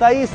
23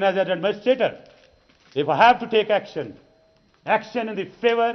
As an administrator, if I have to take action in the favor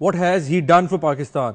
What has he done for Pakistan?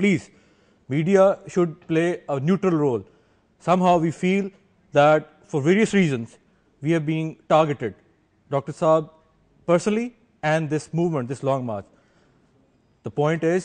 Please, media should play a neutral role. Somehow we feel that for various reasons we are being targeted. Dr. Saab personally and this movement, this long march. The point is,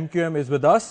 MQM is with us,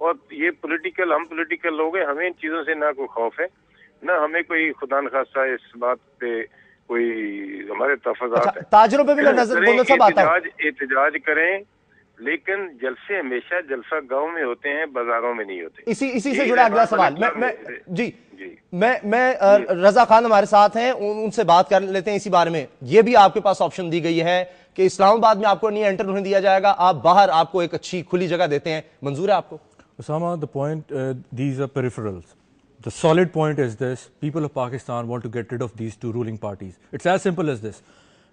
اور یہ political, ہم political لوگ ہیں، ہمیں ان چیزوں سے نہ کوئی خوف ہے، نہ ہمیں کوئی خدا نخواستہ اس بات پہ کوئی ہمارے تفاضات ہیں۔ تاجروں پہ بھی میں نظر صاحب آتا ہوں، احتجاج کریں، لیکن جلسے ہمیشہ جلسہ گاؤں میں ہوتے ہیں، بازاروں میں نہیں ہوتے۔ اسی سے جڑا اگلا سوال میں رضا خان ہمارے ساتھ ہیں، ان سے بات کر لیتے ہیں اسی بارے میں۔ یہ بھی آپ کے پاس آپشن دی گئی ہے کہ اسلام آباد میں آپ کو نہیں انٹر ہونے دیا جائے گا، آپ باہر آپ کو ایک اچھی کھلی جگہ دیتے ہیں، منظور ہے آپ کو؟ Osama, the point, these are peripherals. The solid point is this: people of Pakistan want to get rid of these two ruling parties. It's as simple as this.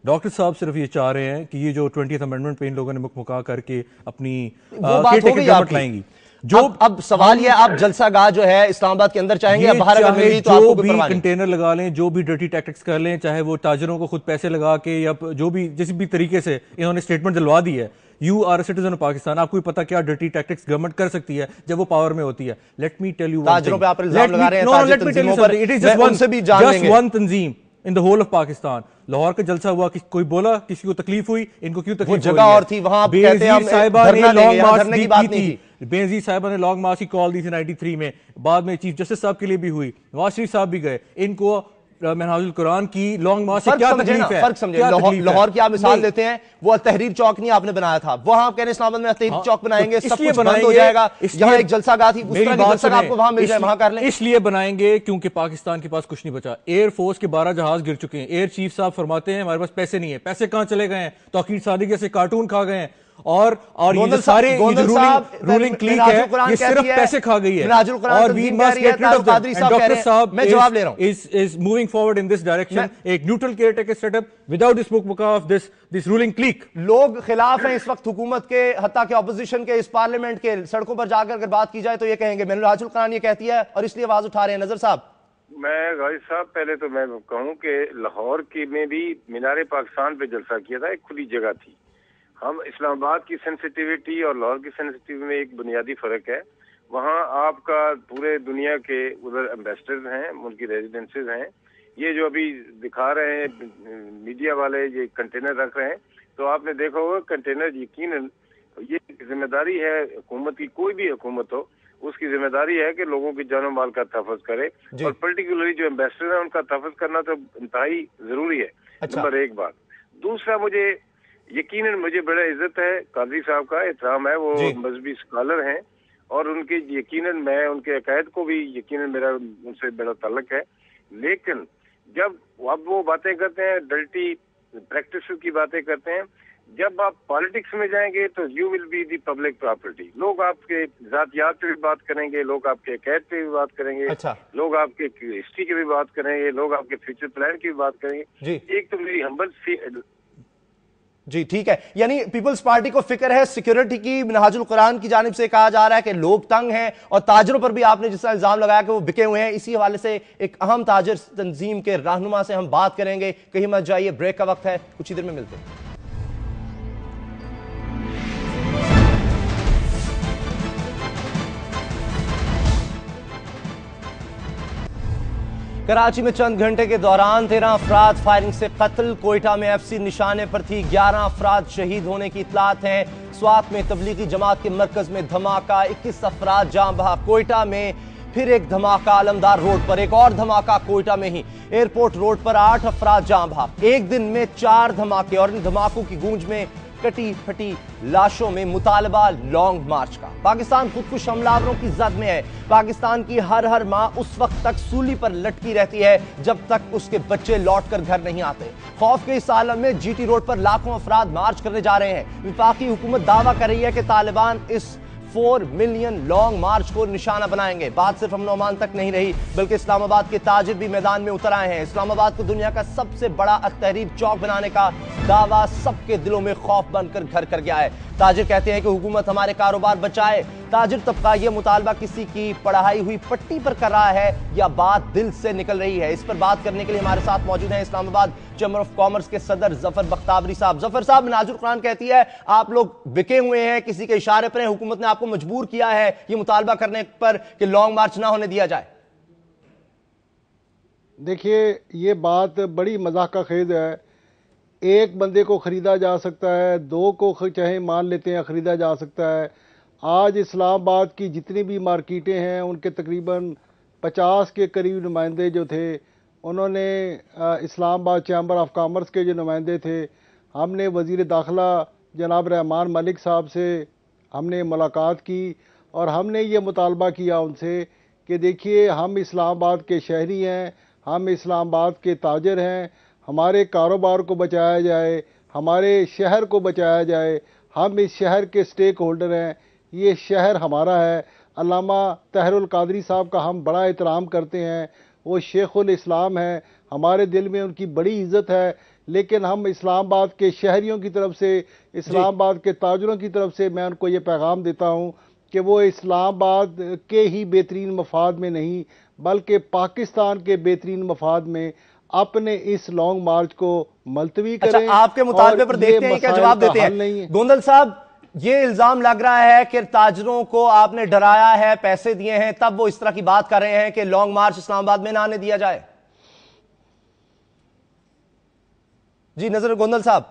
Doctor صاحب صرف یہ چاہ رہے ہیں کہ یہ جو 20th امینڈمنٹ پہ ان لوگوں نے مکمکا کر کے اپنی گورنمنٹ لائیں گی، جو اب سوال یہ آپ جلسہ گاہ جو ہے اسلام آباد کے اندر چاہیں گے یا باہر اگر ملی تو آپ کو کوئی پرواہ نہیں؟ کنٹینر لگا لیں، جو بھی ڈرٹی ٹیکٹکس کر لیں، چاہے وہ تاجروں کو خود پیسے لگا کے یا جو بھی جس بھی طریقے سے انہوں نے اسٹیٹمنٹ دلوا دی ہے، you are a citizen of Pakistan, آپ کو بھی پتا کیا ڈرٹی ٹیکٹکس گورنمنٹ کر سکتی ہے جب وہ پاور میں ہوتی ہے۔ لیٹ می ٹیل یو تاجروں پہ آپ الزام لگا رہے ہیں، تاجر تنظیموں پر، ان سے بھی جان لیں گے۔ جسٹ ون تنظیم in the whole of Pakistan. Lahore کا جلسہ ہوا، کوئی بولا کسی کو تکلیف ہوئی؟ ان کو کیوں تکلیف ہوئی؟ وہ جگہ اور تھی، وہاں کہتے ہیں ہم دھرنے کی بات نہیں تھی۔ بینظیر صاحبہ نے لانگ مارچ کی کال دی تھی 93 میں، بعد میں چیف جسٹس صاحب کے لیے بھی ہوئی، نواز شریف صاحب بھی گئے۔ ان کو منہاج القرآن کی لانگ مارچ سے کیا تکلیف ہے؟ فرق سمجھے، لاہور کی آپ مثال دیتے ہیں، وہ تحریر چوک نہیں آپ نے بنایا تھا، وہاں آپ کہہ رہے ہیں اسلام آباد میں تحریر چوک بنائیں گے، سب کچھ بند ہو جائے گا، یہاں ایک جلسہ گاہ تھی، اس طرح کی جلسہ آپ کو وہاں مل جائے وہاں کر لیں۔ اس لیے بنائیں گے کیونکہ پاکستان کے پاس کچھ نہیں بچا، ایئر فورس کے 12 جہاز گر چکے ہیں، ایئر چیف صاحب فرماتے ہیں ہمارے پاس پیسے نہیں ہیں، پیسے کہاں چلے گئے ہیں؟ توقیر صادق سے کارٹون کھا گئے ہیں، اور یہ سارے رولنگ کلیک ہے یہ صرف پیسے کھا گئی ہے، اور we must get rid of them. And Dr. Saab is moving forward in this direction, ایک neutral caretaker set up without this mukmaka of this ruling clique. لوگ خلاف ہیں اس وقت حکومت کے، حتیٰ کہ اپوزیشن کے، اس پارلیمنٹ کے سڑکوں پر جا کر اگر بات کی جائے تو یہ کہیں گے منہاج القرآن یہ کہتی ہے، اور اس لیے آواز اٹھا رہے ہیں۔ نظر صاحب، میں غازی صاحب پہلے تو میں کہوں کہ لاہور کی میں بھی مینار پاکستان پہ جلسہ کیا تھا، ایک کھلی جگہ تھی۔ ہم اسلام آباد کی سینسٹیوٹی اور لاہور کی سینسٹیوٹی میں ایک بنیادی فرق ہے، وہاں آپ کا پورے دنیا کے ادھر ایمبیسڈرز ہیں، ان کی ریزیڈنسز ہیں، یہ جو ابھی دکھا رہے ہیں میڈیا والے یہ کنٹینر رکھ رہے ہیں، تو آپ نے دیکھا ہوگا کنٹینر یقیناً یہ ذمہ داری ہے حکومت کی، کوئی بھی حکومت ہو اس کی ذمہ داری ہے کہ لوگوں کی جان و مال کا تحفظ کرے، اور پرٹیکولرلی جو ایمبیسڈر ہیں ان کا تحفظ کرنا تو انتہائی ضروری ہے، نمبر ایک بات۔ دوسرا، یقیناً مجھے بڑا عزت ہے قادری صاحب کا، احترام ہے، وہ مذہبی اسکالر ہیں، اور ان کے یقیناً میں ان کے عقائد کو بھی یقیناً میرا ان سے بڑا تعلق ہے، لیکن جب اب وہ باتیں کرتے ہیں ڈلٹی پریکٹس کی باتیں کرتے ہیں، جب آپ پالیٹکس میں جائیں گے تو you will be the public property, لوگ آپ کے ذاتیات پہ بھی بات کریں گے، لوگ آپ کے عقائد پہ بھی بات کریں گے، لوگ آپ کے ہسٹری کی بھی بات کریں گے، لوگ آپ کے فیوچر پلان کی بھی بات کریں گے۔ ایک تو میری ہمبل جی ٹھیک ہے، یعنی پیپلز پارٹی کو فکر ہے سیکیورٹی کی، منہاج القرآن کی جانب سے کہا جا رہا ہے کہ لوگ تنگ ہیں، اور تاجروں پر بھی آپ نے جس طرح الزام لگایا کہ وہ بکے ہوئے ہیں، اسی حوالے سے ایک اہم تاجر تنظیم کے رہنما سے ہم بات کریں گے، کہیں مت جائیے، بریک کا وقت ہے، کچھ ہی دیر میں ملتے ہیں۔ کراچی میں چند گھنٹے کے دوران 13 افراد فائرنگ سے قتل، کوئٹہ میں ایف سی نشانے پر تھی، 11 افراد شہید ہونے کی اطلاعات ہیں، سوات میں تبلیغی جماعت کے مرکز میں دھماکہ، 21 افراد جاں بحق، کوئٹہ میں پھر ایک دھماکہ علمدار روڈ پر، ایک اور دھماکہ کوئٹہ میں ہی، ایئرپورٹ روڈ پر 8 افراد جاں بحق، ایک دن میں 4 دھماکے، اور ان دھماکوں کی گونج میں کٹی پھٹی لاشوں میں مطالبہ لانگ مارچ کا۔ پاکستان خودکش حملہ آوروں کی زد میں ہے، پاکستان کی ہر ماں اس وقت تک سولی پر لٹکی رہتی ہے جب تک اس کے بچے لوٹ کر گھر نہیں آتے۔ خوف کے اس عالم میں جی ٹی روڈ پر لاکھوں افراد مارچ کرنے جا رہے ہیں۔ وفاقی حکومت دعویٰ کر رہی ہے کہ طالبان اس 4 ملین لانگ مارچ کو نشانہ بنائیں گے۔ بات صرف امن و امان تک نہیں رہی، بلکہ اسلام آباد کے تاجر بھی میدان میں اتر آئے ہیں۔ اسلام آباد کو دنیا کا سب سے بڑا التحریر چوک بنانے کا دعویٰ سب کے دلوں میں خوف بن کر گھر کر گیا ہے۔ تاجر کہتے ہیں کہ حکومت ہمارے کاروبار بچائے۔ تاجر طبقہ یہ مطالبہ کسی کی پڑھائی ہوئی پٹی پر کر رہا ہے یا بات دل سے نکل رہی ہے؟ اس پر بات کرنے کے لیے ہمارے ساتھ موجود ہیں اسلام آباد چیمبر آف کامرس کے صدر ظفر بختیاری صاحب۔ ظفر صاحب، منہاج القرآن کہتی ہے آپ لوگ بکے ہوئے ہیں، کسی کے اشارے پر حکومت نے آپ کو مجبور کیا ہے یہ مطالبہ کرنے پر کہ لانگ مارچ نہ ہونے دیا جائے۔ دیکھیے، یہ بات بڑی مضحکہ خیز ہے۔ ایک بندے کو خریدا جا سکتا ہے، 2 کو چاہے مان لیتے ہیں خریدا جا سکتا ہے، آج اسلام آباد کی جتنی بھی مارکیٹیں ہیں ان کے تقریباً 50 کے قریب نمائندے جو تھے انہوں نے اسلام آباد چیمبر آف کامرس کے جو نمائندے تھے، ہم نے وزیر داخلہ جناب رحمان ملک صاحب سے ہم نے ملاقات کی اور ہم نے یہ مطالبہ کیا ان سے کہ دیکھیے ہم اسلام آباد کے شہری ہیں، ہم اسلام آباد کے تاجر ہیں، ہمارے کاروبار کو بچایا جائے، ہمارے شہر کو بچایا جائے، ہم اس شہر کے سٹیک ہولڈر ہیں، یہ شہر ہمارا ہے۔ علامہ طاہر القادری صاحب کا ہم بڑا احترام کرتے ہیں، وہ شیخ الاسلام ہیں، ہمارے دل میں ان کی بڑی عزت ہے، لیکن ہم اسلام آباد کے شہریوں کی طرف سے، اسلام آباد کے تاجروں کی طرف سے میں ان کو یہ پیغام دیتا ہوں کہ وہ اسلام آباد کے ہی بہترین مفاد میں نہیں بلکہ پاکستان کے بہترین مفاد میں اپنے اس لانگ مارچ کو ملتوی کریں۔ اچھا، آپ کے مطالبے پر دیکھتے ہیں کیا جواب دیتے ہیں۔ گوندل صاحب، یہ الزام لگ رہا ہے کہ تاجروں کو آپ نے ڈرایا ہے، پیسے دیے ہیں، تب وہ اس طرح کی بات کر رہے ہیں کہ لانگ مارچ اسلام آباد میں نہ آنے دیا جائے۔ جی نظر گوندل صاحب،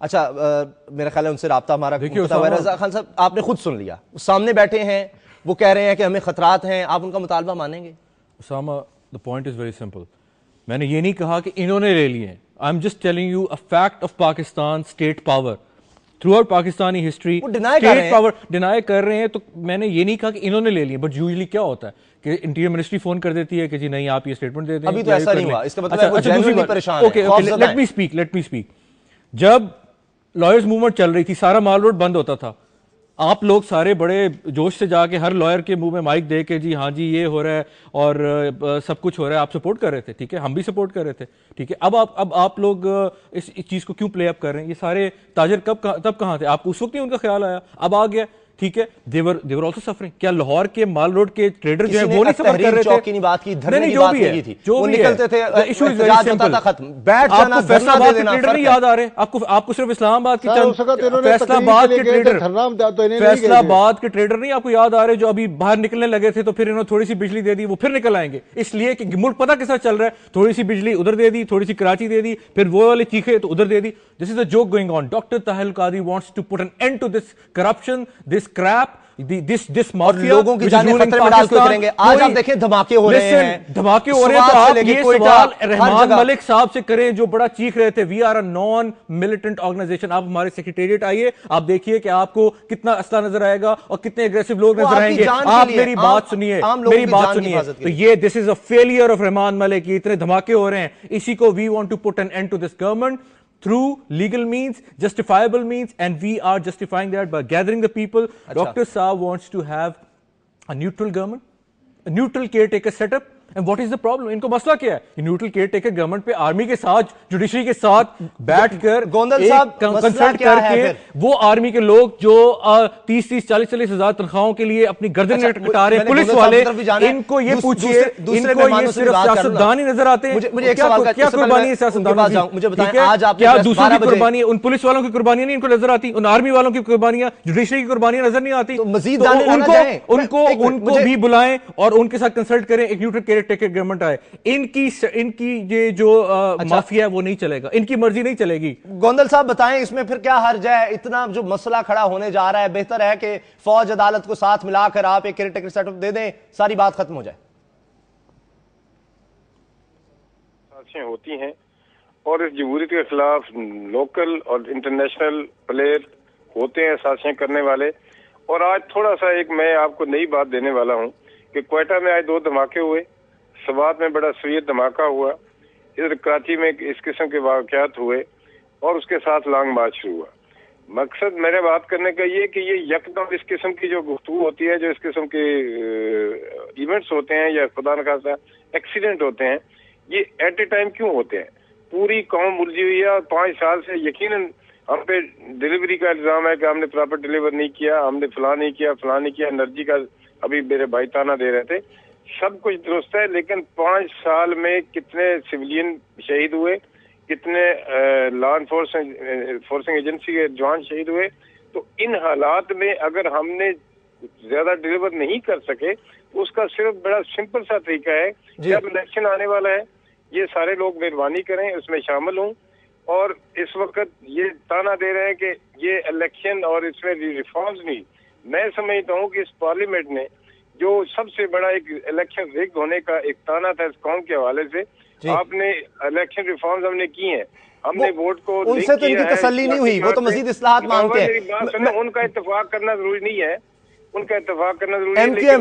اچھا میرا خیال ہے ان سے رابطہ ہمارا رضا خان صاحب آپ نے خود سن لیا، سامنے بیٹھے ہیں، وہ کہہ رہے ہیں کہ ہمیں خطرات ہیں، آپ ان کا مطالبہ مانیں گے؟ Usama, the point is very simple. میں نے یہ نہیں کہا کہ انہوں نے لے لیے ہیں. I'm just telling you a fact of Pakistan state power. Throughout Pakistani history, state power deny کر رہے ہیں. تو میں نے یہ نہیں کہا کہ انہوں نے لے لیے. But usually کیا ہوتا ہے کہ انٹیریئر منسٹری فون کر دیتی ہے کہ جی نہیں آپ یہ اسٹیٹمنٹ دے دیں. ابھی تو ایسا نہیں ہوا، اس کا مطلب ہے وہ جنرلی پریشان ہے. let me speak. جب لائرز موومنٹ چل رہی تھی، سارا مال روڈ بند ہوتا تھا، آپ لوگ سارے بڑے جوش سے جا کے ہر لائر کے منہ میں مائک دے کے جی ہاں جی یہ ہو رہا ہے اور سب کچھ ہو رہا ہے، آپ سپورٹ کر رہے تھے. ٹھیک ہے، ہم بھی سپورٹ کر رہے تھے. ٹھیک ہے، اب آپ لوگ اس چیز کو کیوں پلے اپ کر رہے ہیں؟ یہ سارے تاجر تب کہاں تھے؟ آپ اس وقت نہیں ان کا خیال آیا، اب آ گیا. ٹھیک ہے، دیور آلسو سفرنگ. کیا لاہور کے مال روڈ کے ٹریڈر جو ہیں وہ نہیں سفر کر رہے تھے؟ کی بات کی، دھرنے کی بات نہیں تھی، وہ نکلتے تھے، احتجاج ہوتا تھا ختم، بیٹھ جانا، فیصلہ آباد کے ٹریڈر نہیں یاد آ رہے آپ کو صرف اسلام آباد کے فیصلہ آباد کے ٹریڈر فیصلہ آباد کے ٹریڈر نہیں آپ کو یاد آ رہے جو ابھی باہر نکلنے لگے تھے تو پھر انہوں نے تھوڑی سی بجلی دے دی، وہ پھر نکل آئیں گے اس لیے کہ ملک پتہ کے ساتھ چل رہا ہے. تھوڑی سی بجلی ادھر دے دی، تھوڑی سی کراچی دے دی، پھر وہ والے چیخے تو ادھر دے دی. This is a joke going on. Doctor Tahir al-Qadri wants to put an end to this corruption, this crap, this mafia. لوگوں کی جانیں خطرے میں ڈال کے کریں گے. آج آپ دیکھیں دھماکے ہو رہے ہیں، دھماکے ہو رہے ہیں تو آپ یہ سوال رحمان ملک صاحب سے کریں جو بڑا چیخ رہے تھے we are a non militant organization. آپ ہمارے سیکریٹریٹ آئیے، آپ دیکھیے کہ آپ کو کتنا اسلحہ نظر آئے گا اور کتنے اگریسو لوگ نظر آئیں گے. آپ میری بات سنیے، میری بات سنیے. تو یہ دس is a failure of Rehman Malik. یہ اتنے دھماکے ہو رہے ہیں، اسی کو we want to put an end to this government through legal means, justifiable means, and we are justifying that by gathering the people. Dr. Saab wants to have a neutral government, a neutral caretaker setup. And what is the problem? ان کو مسئلہ کیا ہے؟ Neutral care taker government پہ army کے ساتھ، judiciary کے ساتھ بیٹھ کر کنسلٹ کر کے وہ آرمی کے لوگ جو 30-40 ہزار تنخواہوں کے لیے اپنی گردن کٹا رہے ہیں، پولیس والے، ان کو یہ پوچھئے، ان کو یہ صرف سیاستدان ہی نظر آتے ہیں. کیا قربانی ہے سیاستدانوں کی؟ کیا دوسروں کی قربانی ہے؟ ان پولیس والوں کی قربانیاں نہیں ان کو نظر آتی؟ ان آرمی والوں کی قربانیاں، جوڈیشری کی قربانیاں نظر نہیں آتی؟ ان کو بھی بلائیں اور ان کے ساتھ کنسلٹ کریں. ایک نیوٹرل ٹیکر گورنمنٹ آئے. ان کی یہ جو مافیا ہے وہ نہیں چلے گا، ان کی مرضی نہیں چلے گی. گوندل صاحب بتائیں اس میں پھر کیا حرج ہے؟ اتنا جو مسئلہ کھڑا ہونے جا رہا ہے، بہتر ہے کہ فوج عدالت کو ساتھ ملا کر آپ ایک کیئر ٹیکر سیٹ اپ دے دیں، ساری بات ختم ہو جائے. سازشیں ہوتی ہیں اور اس جمہوریت کے خلاف لوکل اور انٹرنیشنل پلیئر ہوتے ہیں سازشیں کرنے والے. اور آج تھوڑا سا ایک میں آپ کو نئی بات دینے والا ہوں کہ کوئٹہ میں آج 2 دھماکے ہوئے، سوات میں بڑا سویت دھماکہ ہوا، ادھر کراچی میں اس قسم کے واقعات ہوئے اور اس کے ساتھ لانگ مارچ شروع ہوا. مقصد میرے بات کرنے کا یہ کہ یہ یکدم اس قسم کی جو گفتگو ہوتی ہے، جو اس قسم کے ایونٹس ہوتے ہیں یا خدا نخواستہ ایکسیڈنٹ ہوتے ہیں، یہ ایٹ اے ٹائم کیوں ہوتے ہیں؟ پوری قوم الجھی ہوئی ہے اور 5 سال سے یقیناً ہم پہ ڈلیوری کا الزام ہے کہ ہم نے پراپر ڈلیور نہیں کیا، ہم نے فلاں نہیں کیا. انرجی کا ابھی میرے بھائی تانا دے رہے تھے، سب کچھ درست ہے، لیکن 5 سال میں کتنے سویلین شہید ہوئے، کتنے لا انفورسنگ ایجنسی کے جوان شہید ہوئے. تو ان حالات میں اگر ہم نے زیادہ ڈلیور نہیں کر سکے تو اس کا صرف بڑا سمپل سا طریقہ ہے، جب الیکشن آنے والا ہے یہ سارے لوگ مہربانی کریں، اس میں شامل ہوں. اور اس وقت یہ تانا دے رہے ہیں کہ یہ الیکشن اور اس میں ریفارمز نہیں. میں سمجھتا ہوں کہ اس پارلیمنٹ نے جو سب سے بڑا ایک الیکشن ریگ ہونے کا ایک تانا تھا اس قوم کے حوالے سے, آپ نے الیکشن ریفارمز ہم نے کی ہیں, ہم نے ووٹ کو ان سے تو ان کی تسلی نہیں ہوئی, وہ تو مزید اصلاحات مانگتے ہیں. ان کا اتفاق کرنا ضروری نہیں ہے, ان کا اتفاق کرنا ضروری ہے. ایم کیو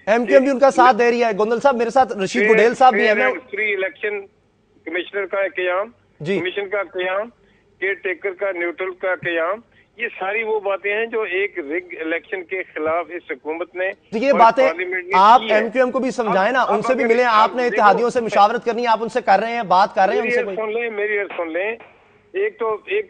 ایم بھی ان کا ساتھ دے رہی ہے. گوندل صاحب میرے ساتھ رشید گڈیل صاحب بھی ہیں. فری الیکشن کمشنر کا قیام, کمیشن کا قیام, کیئر ٹیکر کا نیوٹرل کا قیام, یہ ساری وہ باتیں ہیں جو ایک ریگ الیکشن کے خلاف اس حکومت نے, یہ باتیں آپ ایم کیو ایم کو بھی سمجھائیں نا, ان سے بھی ملیں. آپ نے اتحادیوں سے مشاورت کرنی ہے, آپ ان سے کر رہے ہیں, بات کر رہے ہیں ان سے. میری سن لیں. ایک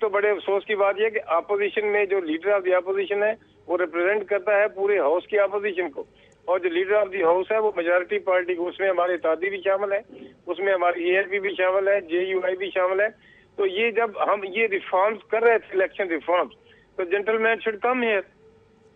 تو بڑے افسوس کی بات یہ کہ اپوزیشن میں جو لیڈر آف دی اپوزیشن ہے وہ ریپرزینٹ کرتا ہے پورے ہاؤس کی اپوزیشن کو, اور جو لیڈر آف دی ہاؤس ہے وہ میجارٹی پارٹی کو, اس میں ہمارے اتحادی بھی شامل ہے, اس میں ہماری اے ایل پی بھی شامل ہے, جے یو آئی بھی شامل ہے. تو یہ جب ہم یہ ریفارمز کر رہے تھے الیکشن ریفارمز, تو gentleman should come here.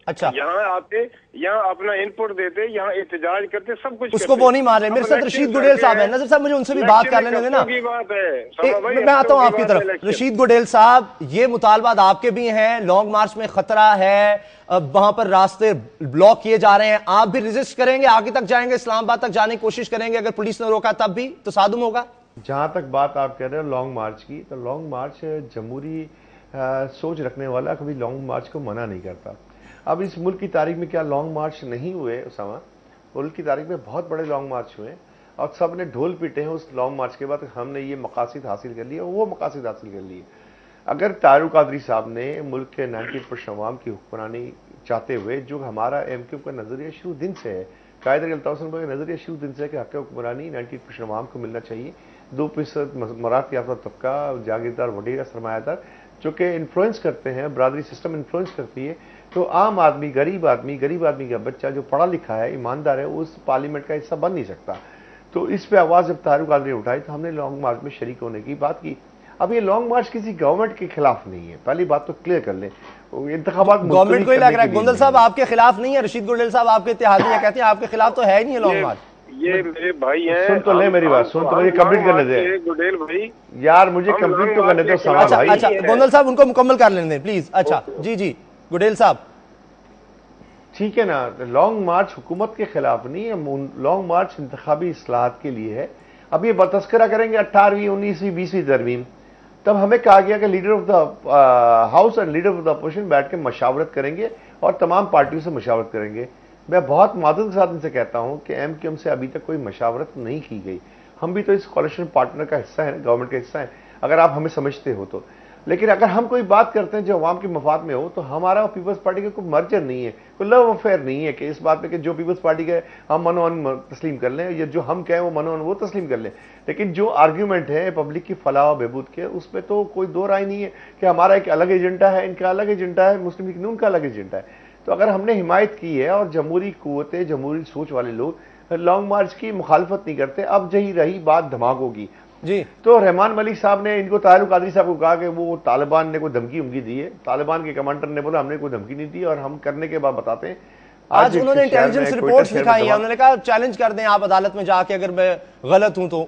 اچھا, یہاں آتے, یہاں اپنا انپٹ دیتے, یہاں احتجاج کرتے, سب کچھ اس کو وہ نہیں مان رہے. میرے ساتھ رشید گڈیل صاحب ہیں. نظر صاحب مجھے ان سے بھی بات کر لینے دینا. میں آتا ہوں آپ کی طرف. رشید گڈیل صاحب, یہ مطالبات آپ کے بھی ہیں, لانگ مارچ میں خطرہ ہے, وہاں پر راستے بلاک کیے جا رہے ہیں, آپ بھی ریزسٹ کریں گے, آگے تک جائیں گے, اسلام آباد تک جانے کی کوشش کریں گے, اگر پولیس نے روکا تب بھی تصادم ہوگا؟ جہاں تک بات آپ کہہ رہے ہیں لانگ مارچ کی, تو لانگ مارچ جمہوری سوچ رکھنے والا کبھی لانگ مارچ کو منع نہیں کرتا. اب اس ملک کی تاریخ میں کیا لانگ مارچ نہیں ہوئے اسامہ؟ ملک کی تاریخ میں بہت بڑے لانگ مارچ ہوئے, اور سب نے ڈھول پیٹے ہیں اس لانگ مارچ کے بعد. ہم نے یہ مقاصد حاصل کر لیے, وہ مقاصد حاصل کر لیے. اگر طاہر القادری صاحب نے ملک کے 90% عوام کی حکمرانی چاہتے ہوئے, جو ہمارا ایم کیو کا نظریہ شروع دن سے ہے, قائد الطاف کا نظریہ شروع دن سے ہے کہ حق حکمرانی 90% عوام کو ملنا چاہیے, 2% مراعات یافتہ طبقہ, جاگیردار, وڈیرا, سرمایہ دار, جو کہ انفلوئنس کرتے ہیں, برادری سسٹم انفلوئنس کرتی ہے. تو عام آدمی, غریب آدمی کا بچہ جو پڑھا لکھا ہے, ایماندار ہے, اس پارلیمنٹ کا حصہ بن نہیں سکتا. تو اس پہ آواز جب طاہر القادری نے اٹھائی تو ہم نے لانگ مارچ میں شریک ہونے کی بات کی. اب یہ لانگ مارچ کسی گورنمنٹ کے خلاف نہیں ہے, پہلی بات تو کلیئر کر لیں. انتخابات گورنمنٹ کو ہی لگ رہا ہے. گوندل صاحب آپ کے خلاف نہیں ہے, رشید گڈیل صاحب آپ کے اتحادی ہیں, کہتے ہیں آپ کے خلاف تو ہے ہی نہیں لانگ مارچ. یہ میرے بھائی ہیں, سن تو لیں میری بات, سن تو مجھے کمپلیٹ کرنے دیں گڈیل بھائی یار, مجھے کمپلیٹ تو کرنے دیں سما بھائی. اچھا گوندل صاحب ان کو مکمل کر لینے دیں پلیز. اچھا جی گڈیل صاحب, ٹھیک ہے نا. لانگ مارچ حکومت کے خلاف نہیں ہے, لانگ مارچ انتخابی اصلاحات کے لیے ہے. اب یہ تذکرہ کریں گے 18ویں 19ویں 20ویں ترمیم, تب ہمیں کہا گیا کہ لیڈر آف دا ہاؤس اور لیڈر آف دا اپوزیشن بیٹھ کے مشاورت کریں گے اور تمام پارٹیوں سے مشاورت کریں گے. میں بہت معذرت کے ساتھ ان سے کہتا ہوں کہ ایم کیو ایم سے ابھی تک کوئی مشاورت نہیں کی گئی. ہم بھی تو اس کولیشن پارٹنر کا حصہ ہیں, گورنمنٹ کا حصہ ہیں, اگر آپ ہمیں سمجھتے ہو تو. لیکن اگر ہم کوئی بات کرتے ہیں جو عوام کے مفاد میں ہو, تو ہمارا پیپلز پارٹی کا کوئی مرجر نہیں ہے, کوئی لو افیئر نہیں ہے کہ اس بات پہ کہ جو پیپلز پارٹی کا ہم منو تسلیم کر لیں, یا جو ہم کہیں وہ منو وہ تسلیم کر لیں. لیکن جو آرگیومنٹ ہے پبلک کی فلاح و بہبود کے, اس پہ تو کوئی دو رائے نہیں ہے کہ ہمارا ایک الگ ایجنڈا ہے, ان کا الگ ایجنڈا ہے, مسلم لیگ نون کا الگ ایجنڈا ہے. تو اگر ہم نے حمایت کی ہے اور جمہوری قوتیں, جمہوری سوچ والے لوگ لانگ مارچ کی مخالفت نہیں کرتے, اب جہی رہی بات دھماکوں کی, جی تو رحمان ملک صاحب نے ان کو, طاہر القادری صاحب کو کہا کہ وہ طالبان نے کوئی دھمکی دی ہے. طالبان کے کمانڈر نے بولا ہم نے کوئی دھمکی نہیں دی, اور ہم کرنے کے بعد بتاتے ہیں. آج انہوں نے انٹیلیجنس رپورٹس دکھائی ہیں, انہوں نے کہا چیلنج کر دیں آپ عدالت میں جا کے اگر میں غلط ہوں تو.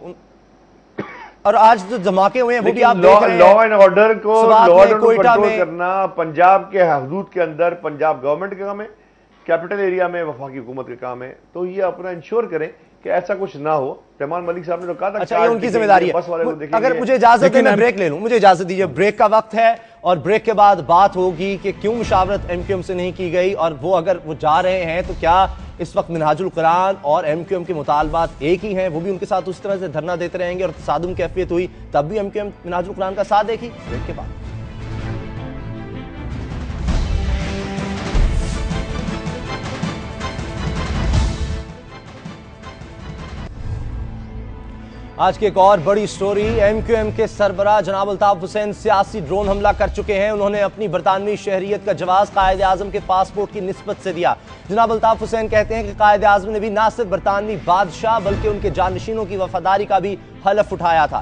اور آج جو دھماکے ہوئے ہیں وہ بھی آپ دیکھ رہے ہیں. لا اینڈ آرڈر کو کنٹرول کرنا پنجاب کے حدود کے اندر پنجاب گورنمنٹ کا کام ہے, کیپٹل ایریا میں وفاقی حکومت کا کام ہے. تو یہ اپنا انشور کریں کہ ایسا کچھ نہ ہو. رحمان ملک صاحب نے تو کہا تھا اچھا یہ ان کی ذمہ داری ہے. اگر مجھے اجازت دیں میں بریک لے لوں, مجھے اجازت دیجیے, بریک کا وقت ہے, اور بریک کے بعد بات ہوگی کہ کیوں مشاورت ایم کیو ایم سے نہیں کی گئی, اور وہ اگر وہ جا رہے ہیں تو کیا اس وقت منہاج القرآن اور ایم کیو ایم کے مطالبات ایک ہی ہیں, وہ بھی ان کے ساتھ اس طرح سے دھرنا دیتے رہیں گے, اور تصادم کیفیت ہوئی تب بھی ایم کیو ایم منہاج القرآن کا ساتھ دے گی. بریک کے بعد آج کی ایک اور بڑی سٹوری. ایم کیو ایم کے سربراہ جناب الطاف حسین سیاسی ڈرون حملہ کر چکے ہیں. انہوں نے اپنی برطانوی شہریت کا جواز قائد اعظم کے پاسپورٹ کی نسبت سے دیا. جناب الطاف حسین کہتے ہیں کہ قائد اعظم نے بھی نہ صرف برطانوی بادشاہ بلکہ ان کے جانشینوں کی وفاداری کا بھی حلف اٹھایا تھا.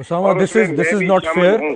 Osama, this is not fair.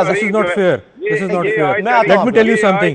This is not fair. This is not fair. Let me tell you something.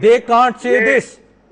They can't say this.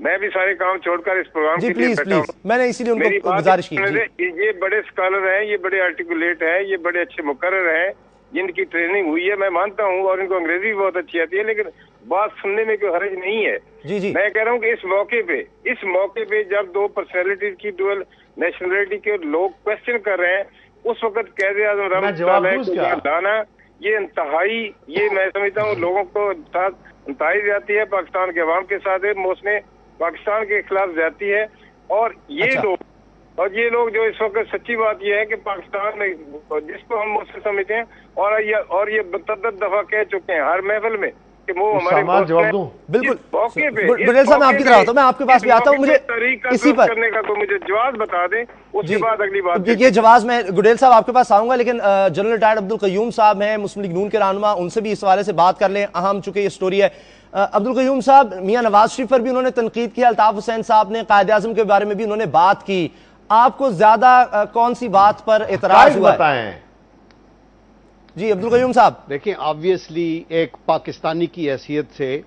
میں بھی سارے کام چھوڑ کر اس پروگرام کے لیے بیٹھا ہوں. میں نے اسی لیے ان کو گزارش کی. یہ بڑے اسکالر ہیں, یہ بڑے آرٹیکولیٹ ہیں, یہ بڑے اچھے مقرر ہیں, جن کی ٹریننگ ہوئی ہے, میں مانتا ہوں, اور ان کو انگریزی بھی بہت اچھی آتی ہے, لیکن بات سننے میں کوئی حرج نہیں ہے. میں کہہ رہا ہوں کہ اس موقع پہ جب دو پرسنالٹیز کی ڈوئل نیشنلٹی کے لوگ کوشچن کر رہے ہیں, اس وقت قائد اعظم رحمۃ لانا یہ انتہائی, یہ میں سمجھتا ہوں لوگوں کو انتہائی زیادتی ہے, پاکستان کے عوام کے ساتھ ہے, موسنے پاکستان کے خلاف زیادتی ہے. اور یہ لوگ جو اس وقت سچی بات یہ ہے کہ پاکستان میں جس کو ہم مسلم سمجھتے ہیں, اور یہ متعدد دفعہ کہہ چکے ہیں ہر محفل میں کہ وہ ہمارے بالکل گڈیل صاحب میں آپ کی طرح ہوتا ہوں, میں آپ کے پاس بھی آتا ہوں, مجھے اسی پر کرنے کا کوئی مجھے جواز بتا دیں, اس کے بعد اگلی بات. یہ جواز میں گڈیل صاحب آپ کے پاس آؤں گا, لیکن جنرل ریٹائرڈ عبدالقیوم صاحب ہیں مسلم لیگ نون کے رہنما, ان سے بھی اس حوالے سے بات کر لیں, اہم چونکہ یہ سٹوری ہے. عبدالقیوم صاحب, میاں نواز شریف پر بھی انہوں نے تنقید کی, الطاف حسین صاحب نے قائد اعظم کے بارے میں بھی انہوں نے بات کی, آپ کو زیادہ کون سی بات پر اعتراض ہوا ہے؟ جی عبدالقیوم صاحب. دیکھیں آبویسلی ایک پاکستانی کی حیثیت سے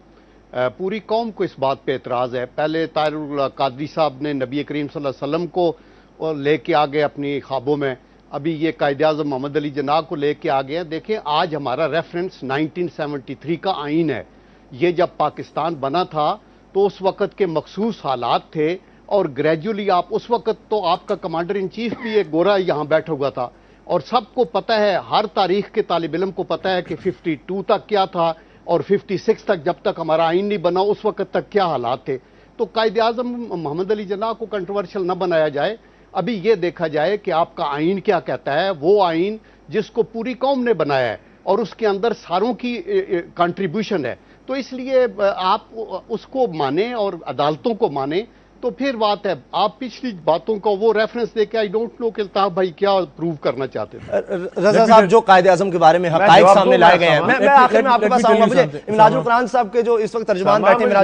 پوری قوم کو اس بات پہ اعتراض ہے. پہلے طاہر القادری صاحب نے نبی کریم صلی اللہ علیہ وسلم کو لے کے آگے اپنی خوابوں میں, ابھی یہ قائد اعظم محمد علی جناح کو لے کے آگے ہیں. دیکھیں آج ہمارا ریفرنس 1973 کا آئین ہے. یہ جب پاکستان بنا تھا تو اس وقت کے مخصوص حالات تھے, اور گریجولی آپ اس وقت تو آپ کا کمانڈر ان چیف بھی ایک گورا یہاں بیٹھا ہوا تھا, اور سب کو پتہ ہے, ہر تاریخ کے طالب علم کو پتہ ہے کہ 52 تک کیا تھا اور 56 تک جب تک ہمارا آئین نہیں بنا اس وقت تک کیا حالات تھے. تو قائد اعظم محمد علی جناح کو کنٹروورشل نہ بنایا جائے, ابھی یہ دیکھا جائے کہ آپ کا آئین کیا کہتا ہے. وہ آئین جس کو پوری قوم نے بنایا ہے اور اس کے اندر ساروں کی کنٹریبیوشن ہے, تو اس لیے آپ اس کو مانیں اور عدالتوں کو مانیں, تو پھر بات ہے. آپ پچھلی باتوں کو وہ ریفرنس دے کے آئی ڈونٹ نو کہ الطاف بھائی کیا پروو کرنا چاہتے تھے. رضا صاحب جو قائد اعظم کے بارے میں حقائق سامنے لائے گئے ہیں, میں آخر میں آپ کے پاس آؤں گا. مجھے امراج القرآن صاحب کے جو اس وقت ترجمان بیٹھے ہیں, میں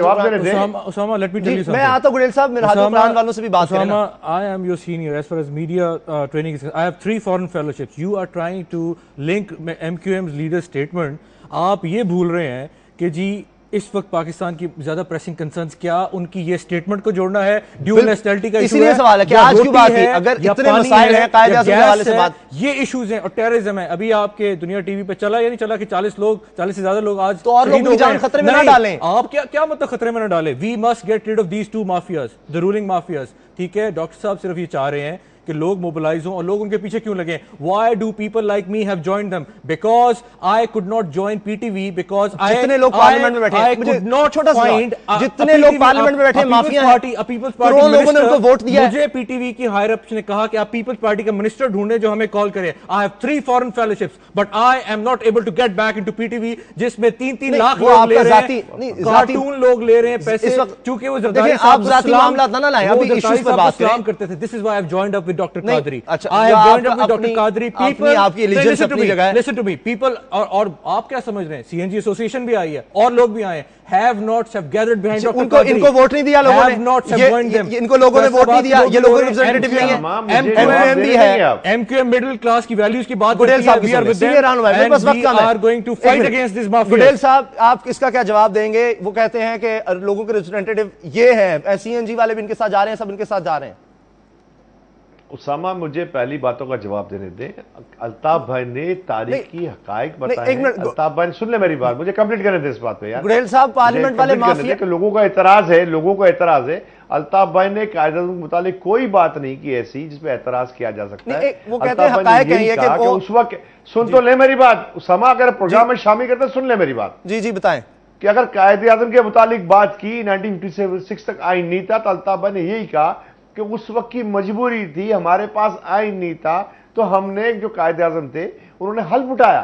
آتا ہوں گڈیل صاحب, امراج القرآن والوں سے بھی بات کریں. I am your senior as far as media training is. I have 3 foreign fellowships. You are trying to link MQM's leader statement. آپ یہ بھول رہے ہیں کہ جی اس وقت پاکستان کی زیادہ پریسنگ کنسرنز کیا ان کی یہ سٹیٹمنٹ کو جوڑنا ہے, ڈیول نیشنلٹی کا ایشو ہے, اسی لیے سوال ہے کہ آج کی بات ہے, اگر اتنے مسائل ہیں قائد اعظم کے حوالے سے بات, یہ ایشوز ہیں, اور ٹیررزم ہے. ابھی آپ کے دنیا ٹی وی پہ چلا یا نہیں چلا کہ 40 سے زیادہ لوگ آج, تو اور لوگوں کی جان خطرے میں نہ ڈالیں. آپ کیا مطلب خطرے میں نہ ڈالیں. We must get rid of these 2 mafias, the ruling mafias. ٹھیک ہے, ڈاکٹر صاحب صرف یہ چاہ رہے ہیں کہ لوگ موبلائز ہوں, اور لوگ ان کے پیچھے کیوں لگے. Why do people like me have joined them? Because I could not join PTV because جتنے لوگ پارلیمنٹ میں بیٹھے, مجھے چھوٹا سا جتنے لوگ پارلیمنٹ میں بیٹھے مافیا ہیں, کروڑوں لوگوں نے ان کو ووٹ دیا ہے. مجھے پی ٹی وی کی ہائر اپس نے کہا کہ آپ پیپلز پارٹی کا منسٹر ڈھونڈیں جو ہمیں کال کرے. I have 3 foreign fellowships but I am not able to get back into PTV جس میں 3 لاکھ لوگ لے رہے ہیں, کارٹون لوگ لے رہے ہیں پیسے, چونکہ وہ زرداری آپ ذاتی معاملات نہ لائیں, ابھی ایشوز پر بات کرتے تھے. This is why I have joined up with Dr. Qadri. I have joined up with Dr. Qadri. People, listen to me. People, اور آپ کیا سمجھ رہے ہیں, CNG ایسوسیشن بھی آئی ہے اور لوگ بھی آئے ہیں, have not have gathered behind Dr. Qadri. ان کو ووٹ نہیں دیا لوگوں نے, ان کو لوگوں نے ووٹ نہیں دیا, یہ لوگوں ریپرزینٹیٹیو نہیں ہیں. MQM بھی ہے, MQM مڈل کلاس کی ویلیوز کی بات گڈیل صاحب کی and we are going to fight against this mafia. گڈیل صاحب آپ اس کا کیا جواب دیں گے؟ وہ کہتے ہیں کہ لوگوں کے ریپرزینٹیٹیو یہ ہیں, CNG والے بھی ان کے ساتھ جا رہے ہیں, سب ان کے ساتھ جا رہے ہیں. اسامہ مجھے پہلی باتوں کا جواب دینے دیں. الطاف بھائی نے تاریخی حقائق بتائے ہیں. الطاف بھائی سن لیں میری بات, مجھے کمپلیٹ کرنے دیں اس بات پہ یار. گڈیل صاحب پارلیمنٹ والے مافیا کہ لوگوں کا اعتراض ہے, الطاف بھائی نے قائد اعظم کے متعلق کوئی بات نہیں کی ایسی جس پہ اعتراض کیا جا سکتا ہے. وہ کہتے ہیں حقائق ہیں کہ اس وقت, سن تو لیں میری بات اسامہ, اگر پروگرام میں شامل کرتے سن لیں میری بات. جی بتائیں. کہ اگر قائد اعظم کے متعلق بات کی 1956 تک آئین نہیں تھا, تو الطاف بھائی نے یہی کہا کہ اس وقت کی مجبوری تھی, ہمارے پاس آئین نہیں تھا, تو ہم نے جو قائد اعظم تھے انہوں نے حلف اٹھایا.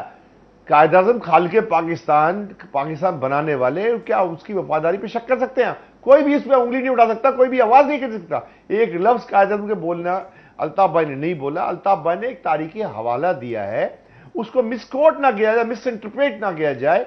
قائد اعظم خالق پاکستان بنانے والے کیا اس کی وفاداری پہ شک کر سکتے ہیں؟ کوئی بھی اس پہ انگلی نہیں اٹھا سکتا, کوئی بھی آواز نہیں کر سکتا. ایک لفظ قائد اعظم کے بولنا الطاف بھائی نے نہیں بولا. الطاف بھائی نے ایک تاریخی حوالہ دیا ہے, اس کو مس کوٹ نہ کیا جائے, مس انٹرپریٹ نہ کیا جائے.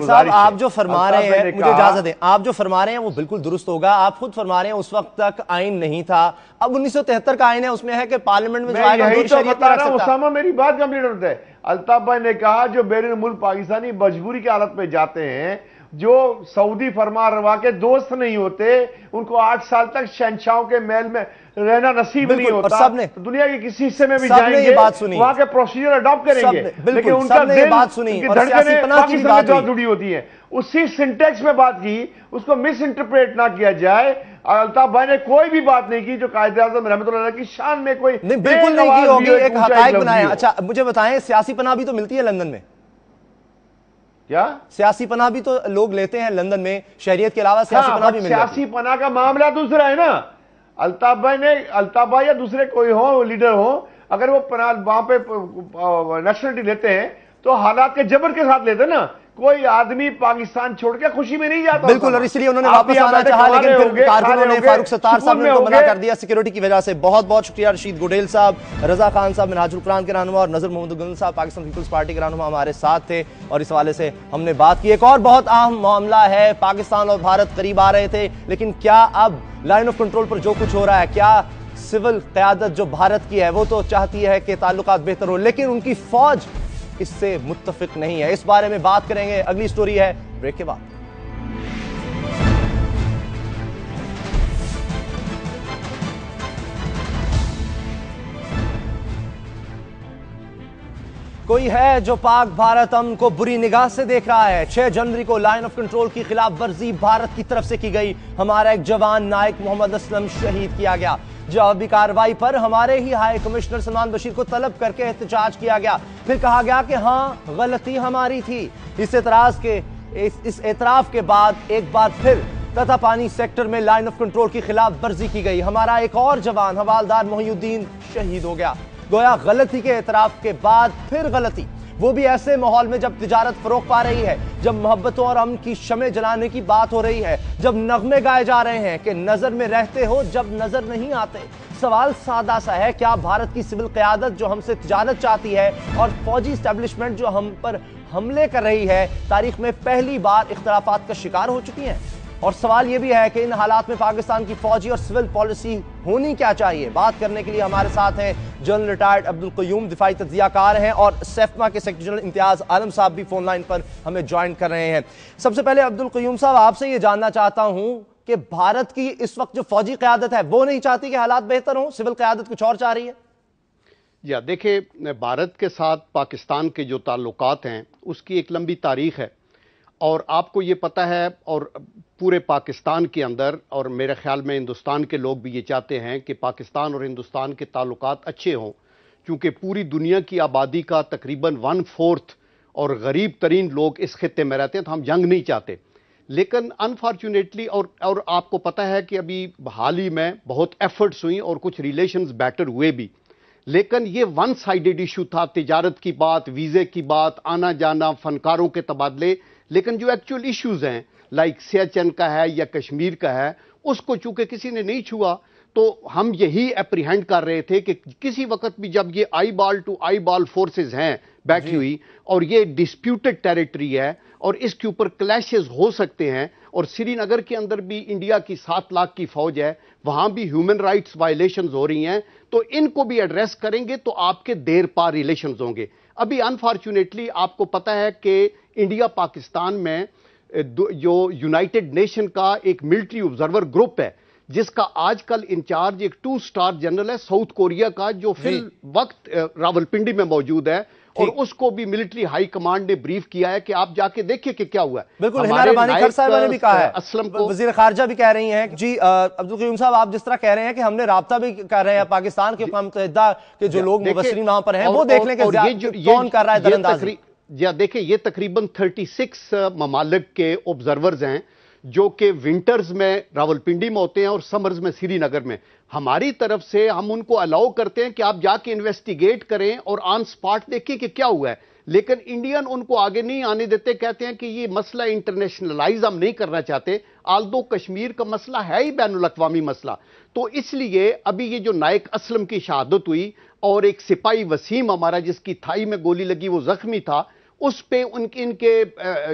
صاحب آپ جو فرما رہے ہیں, مجھے اجازت دیں, آپ جو فرما رہے ہیں وہ بالکل درست ہوگا. آپ خود فرما رہے ہیں اس وقت تک آئین نہیں تھا, اب 1973 کا آئین ہے, اس میں ہے کہ پارلیمنٹ میں جو آئے گا یہی تو بتا رہا ہوں اسامہ, میری بات کمپلیٹ ہوتا ہے. الطاف بھائی نے کہا جو بیرون ملک پاکستانی مجبوری کی حالت میں جاتے ہیں جو سعودی فرما روا کے دوست نہیں ہوتے ان کو 8 سال تک شہنشاہوں کے محل میں رہنا نصیب نہیں ہوتا. دنیا کے کسی حصے میں بھی جائیں گے وہاں کے پروسیجر اڈاپٹ کریں گے, لیکن ان کا دل ان کی دھڑکنیں پاکستان کے ساتھ جڑی ہوتی ہیں. اسی سنٹیکس میں بات کی, اس کو مس انٹرپریٹ نہ کیا جائے. الطاف بھائی نے کوئی بھی بات نہیں کی جو قائد اعظم رحمۃ اللہ علیہ کی شان میں کوئی بالکل نہیں کی ہوگی, ایک حقائق بنایا. اچھا مجھے بتائیں, سیاسی پناہ بھی تو ملتی ہے لندن میں, کیا سیاسی پناہ بھی تو لوگ لیتے ہیں لندن میں, شہریت کے علاوہ سیاسی پناہ بھی ملتی ہے. سیاسی پناہ کا معاملہ دوسرا ہے نا. الطاف بھائی یا دوسرے کوئی ہو لیڈر ہو, اگر وہ پناہ وہاں پہ نیشنلٹی لیتے ہیں تو حالات کے جبر کے ساتھ لیتے نا. کوئی آدمی پاکستان چھوڑ کے خوشی میں نہیں جاتا. بالکل, اور اس لیے انہوں نے واپس آنا چاہا, لیکن پھر کارکنوں نے فاروق ستار صاحب نے ان کو منع کر دیا سیکیورٹی کی وجہ سے. بہت بہت شکریہ رشید گڈیل صاحب, رضا خان صاحب منہاج القرآن کے رہنما, اور نظر محمد گل صاحب پاکستان پیپلز پارٹی کے رہنما ہمارے ساتھ تھے, اور اس حوالے سے ہم نے بات کی. ایک اور بہت اہم معاملہ ہے, پاکستان اور بھارت قریب آ رہے تھے, لیکن کیا اب لائن آف کنٹرول پر جو کچھ ہو رہا ہے, کیا سول قیادت جو بھارت کی ہے وہ تو چاہتی ہے کہ تعلقات بہتر ہو, لیکن ان کی فوج اس سے متفق نہیں ہے. اس بارے میں بات کریں گے, اگلی سٹوری ہے بریک کے بعد. کوئی ہے جو پاک بھارت امن کو بری نگاہ سے دیکھ رہا ہے. 6 جنوری کو لائن آف کنٹرول کی خلاف ورزی بھارت کی طرف سے کی گئی. ہمارا ایک جوان نائک محمد اسلم شہید کیا گیا. جوابی کارروائی پر ہمارے ہی ہائی کمشنر سلمان بشیر کو طلب کر کے احتجاج کیا گیا. پھر کہا گیا کہ ہاں غلطی ہماری تھی. اس اعتراف کے بعد ایک بار پھر تتا پانی سیکٹر میں لائن آف کنٹرول کی خلاف ورزی کی گئی. ہمارا ایک اور جوان حوالدار محی الدین شہید ہو گیا. گویا غلطی کے اعتراف کے بعد پھر غلطی, وہ بھی ایسے ماحول میں جب تجارت فروغ پا رہی ہے, جب محبتوں اور امن کی شمع جلانے کی بات ہو رہی ہے, جب نغمے گائے جا رہے ہیں کہ نظر میں رہتے ہو جب نظر نہیں آتے. سوال سادہ سا ہے, کیا بھارت کی سول قیادت جو ہم سے تجارت چاہتی ہے اور فوجی اسٹیبلشمنٹ جو ہم پر حملے کر رہی ہے, تاریخ میں پہلی بار اختلافات کا شکار ہو چکی ہیں؟ اور سوال یہ بھی ہے کہ ان حالات میں پاکستان کی فوجی اور سول پالیسی ہونی کیا چاہیے. بات کرنے کے لیے ہمارے ساتھ ہیں جنرل ریٹائرڈ عبدالقیوم, دفاعی تجزیہ کار ہیں, اور سیفما کے سیکرٹری جنرل امتیاز عالم صاحب بھی فون لائن پر ہمیں جوائن کر رہے ہیں. سب سے پہلے عبدالقیوم صاحب, آپ سے یہ جاننا چاہتا ہوں کہ بھارت کی اس وقت جو فوجی قیادت ہے وہ نہیں چاہتی کہ حالات بہتر ہوں, سول قیادت کچھ اور چاہ رہی ہے؟ یا دیکھیں, بھارت کے ساتھ پاکستان کے جو تعلقات ہیں اس کی ایک لمبی تاریخ ہے, اور آپ کو یہ پتہ ہے, اور پورے پاکستان کے اندر, اور میرے خیال میں ہندوستان کے لوگ بھی یہ چاہتے ہیں کہ پاکستان اور ہندوستان کے تعلقات اچھے ہوں, کیونکہ پوری دنیا کی آبادی کا تقریباً 1/4 اور غریب ترین لوگ اس خطے میں رہتے ہیں, تو ہم جنگ نہیں چاہتے. لیکن انفارچونیٹلی, اور آپ کو پتہ ہے کہ ابھی حال ہی میں بہت ایفرٹس ہوئیں اور کچھ ریلیشنز بیٹر ہوئے بھی, لیکن یہ ون سائیڈڈ ایشو تھا, تجارت کی بات, ویزے کی بات, آنا جانا, فنکاروں کے تبادلے. لیکن جو ایکچوئل ایشوز ہیں لائک سیاچن کا ہے یا کشمیر کا ہے, اس کو چونکہ کسی نے نہیں چھوا, تو ہم یہی اپریہینڈ کر رہے تھے کہ کسی وقت بھی جب یہ آئی بال ٹو آئی بال فورسز ہیں بیٹھی ہوئی, اور یہ ڈسپیوٹڈ ٹیریٹری ہے اور اس کے اوپر کلیشز ہو سکتے ہیں, اور سری نگر کے اندر بھی انڈیا کی 7 لاکھ کی فوج ہے, وہاں بھی ہیومن رائٹس وائلیشنز ہو رہی ہیں, تو ان کو بھی ایڈریس کریں گے تو آپ کے دیر پا ریلیشنز ہوں گے. ابھی انفارچونیٹلی آپ کو پتہ ہے کہ انڈیا پاکستان میں جو یونائٹڈ نیشن کا ایک ملٹری آبزرور گروپ ہے, جس کا آج کل انچارج ایک 2 اسٹار جنرل ہے ساؤتھ کوریا کا, جو فی الوقت راولپنڈی میں موجود ہے, اور اس کو بھی ملٹری ہائی کمانڈ نے بریف کیا ہے کہ آپ جا کے دیکھیں کہ کیا ہوا ہے. بالکل, ہنا ربانی خر صاحبہ نے بھی کہا ہے, اسلم کو وزیر خارجہ بھی کہہ رہی ہیں. جی عبدالقیوم صاحب, آپ جس طرح کہہ رہے ہیں کہ ہم نے رابطہ بھی کر رہے ہیں پاکستان کے اقوام متحدہ کے جو لوگ مبصرین وہاں پر ہیں, وہ دیکھ لیں کہ کون کر رہا ہے در اندازی. یا دیکھیں, یہ تقریباً 36 ممالک کے آبزرورز ہیں جو کہ ونٹرز میں راولپنڈی میں ہوتے ہیں اور سمرز میں سری نگر میں. ہماری طرف سے ہم ان کو الاؤ کرتے ہیں کہ آپ جا کے انویسٹیگیٹ کریں اور آن سپاٹ دیکھیں کہ کیا ہوا ہے, لیکن انڈین ان کو آگے نہیں آنے دیتے, کہتے ہیں کہ یہ مسئلہ انٹرنیشنلائز ہم نہیں کرنا چاہتے, آلدو کشمیر کا مسئلہ ہے ہی بین الاقوامی مسئلہ. تو اس لیے ابھی یہ جو نائک اسلم کی شہادت ہوئی, اور ایک سپاہی وسیم ہمارا جس کی تھائی میں گولی لگی وہ زخمی تھا, اس پہ ان کے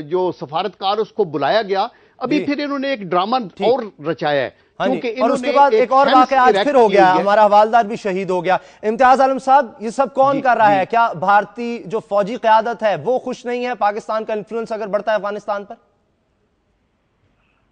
جو سفارتکار اس کو بلایا گیا. ابھی پھر انہوں نے ایک ڈرامہ اور رچایا ہے, اور اس کے بعد ایک اور واقعہ آج پھر ہو گیا, ہمارا حوالدار بھی شہید ہو گیا. امتیاز عالم صاحب, یہ سب کون کر رہا ہے؟ کیا بھارتی جو فوجی قیادت ہے وہ خوش نہیں ہے پاکستان کا انفلوئنس اگر بڑھتا ہے افغانستان پر؟